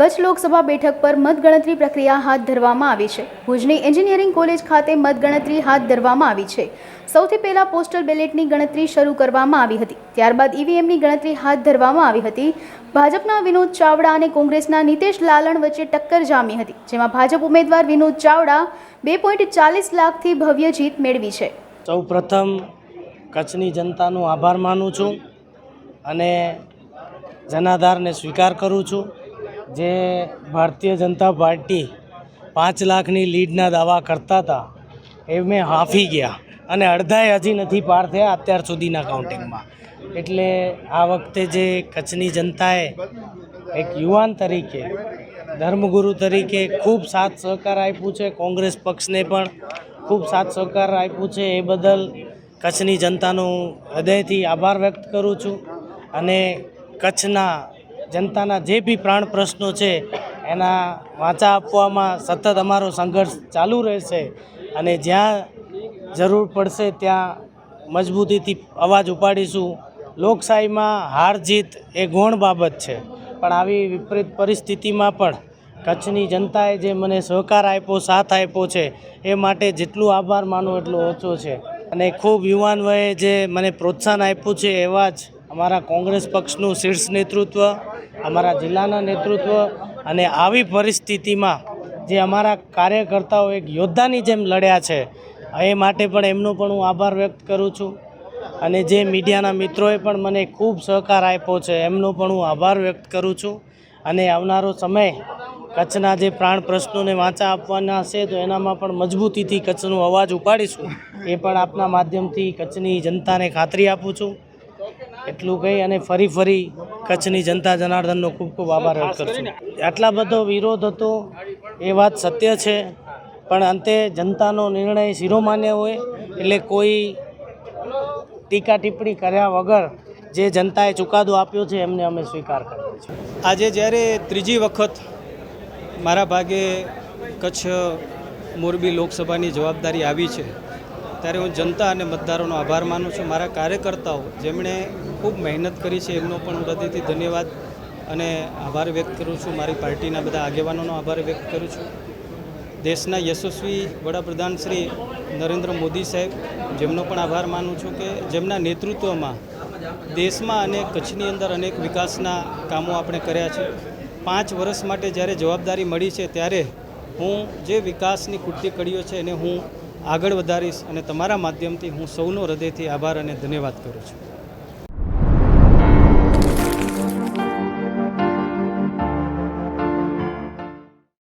કચ્છ લોકસભા બેઠક પર મતગણતરી પ્રક્રિયા હાથ ધરવામાં આવી છે। ભુજની એન્જિનિયરિંગ કોલેજ ખાતે મતગણતરી હાથ ધરવામાં આવી છે। સૌથી પહેલા પોસ્ટલ બેલેટની ગણતરી શરૂ કરવામાં આવી હતી। ત્યારબાદ ઈવીએમની ગણતરી હાથ ધરવામાં આવી હતી। ભાજપના વિનોદ ચાવડા અને કોંગ્રેસના નીતેશ લાલણ વચ્ચે ટક્કર જામી હતી, જેમાં ભાજપ ઉમેદવાર વિનોદ ચાવડા 2.40 લાખથી ભવ્ય જીત મેળવી છે। સૌપ્રથમ કચ્છની જનતાનો આભાર માનું છું અને જનાધારને સ્વીકાર કરું છું। જે ભારતીય જનતા પાર્ટી 5 લાખની લીડના દાવા કરતા હતા એ મેં હાંફી ગયા અને અડધાએ હજી નથી પાર થયા અત્યાર સુધીના કાઉન્ટિંગમાં। એટલે આ વખતે જે કચ્છની જનતાએ એક યુવાન તરીકે, ધર્મગુરુ તરીકે ખૂબ સાથ સહકાર આપ્યું છે, કોંગ્રેસ પક્ષને પણ ખૂબ સાથ સહકાર આપ્યું છે, એ બદલ કચ્છની જનતાનો હૃદયથી આભાર વ્યક્ત કરું છું। અને કચ્છના જનતાના જે બી પ્રાણ પ્રશ્નો છે એના વાંચા આપવામાં સતત અમારો સંઘર્ષ ચાલુ રહેશે અને જ્યાં જરૂર પડશે ત્યાં મજબૂતીથી અવાજ ઉપાડીશું। લોકશાહીમાં હાર જીત એ ગૌણ બાબત છે, પણ આવી વિપરીત પરિસ્થિતિમાં પણ કચ્છની જનતાએ જે મને સહકાર આપ્યો, સાથ આપ્યો છે, એ માટે જેટલું આભાર માનો એટલો ઓછો છે। અને ખૂબ યુવાન વયે જે મને પ્રોત્સાહન આપ્યું છે એવા જ અમારા કોંગ્રેસ પક્ષનું શીર્ષ નેતૃત્વ, અમારા જિલ્લાના નેતૃત્વ અને આવી પરિસ્થિતિમાં જે અમારા કાર્યકર્તાઓ એક યોદ્ધાની જેમ લડ્યા છે એ માટે પણ એમનો પણ હું આભાર વ્યક્ત કરું છું। અને જે મીડિયાના મિત્રોએ પણ મને ખૂબ સહકાર આપ્યો છે એમનો પણ હું આભાર વ્યક્ત કરું છું। અને આવનારો સમય કચ્છના જે પ્રાણ પ્રશ્નોને વાંચા આપવાના હશે તો એનામાં પણ મજબૂતીથી કચ્છનો અવાજ ઉપાડીશું, એ પણ આપના માધ્યમથી કચ્છની જનતાને ખાતરી આપું છું। એટલું કહી અને ફરી કચ્છની જનતા જનાર્દનનો ખૂબ ખૂબ આભાર વ્યક્ત કરું છું। આટલા બધો વિરોધ હતો એ વાત સત્ય છે, પણ અંતે જનતાનો નિર્ણય શિરોમાન્ય હોય એટલે કોઈ ટીકા ટિપ્પણી કર્યા વગર જે જનતાએ ચુકાદો આપ્યો છે એમને અમે સ્વીકાર કરીએ છીએ। આજે જ્યારે ત્રીજી વખત મારા ભાગે કચ્છ મોરબી લોકસભાની જવાબદારી આવી છે ત્યારે હું જનતા અને મતદારોનો આભાર માનું છું। મારા કાર્યકર્તાઓ જેમણે ખૂબ મહેનત કરી છે એમનો પણ હું હૃદયથી ધન્યવાદ અને આભાર વ્યક્ત કરું છું। મારી પાર્ટીના બધા આગેવાનોનો આભાર વ્યક્ત કરું છું। દેશના યશસ્વી વડાપ્રધાન શ્રી નરેન્દ્ર મોદી સાહેબ, જેમનો પણ આભાર માનું છું કે જેમના નેતૃત્વમાં દેશમાં અને કચ્છની અંદર અનેક વિકાસના કામો આપણે કર્યા છે। 5 વર્ષ માટે જ્યારે જવાબદારી મળી છે ત્યારે હું જે વિકાસની કૃત્ય કડીઓ છે એને હું આગળ વધારીશ અને તમારા માધ્યમથી હું સૌનો હૃદયથી આભાર અને ધન્યવાદ કરું છું।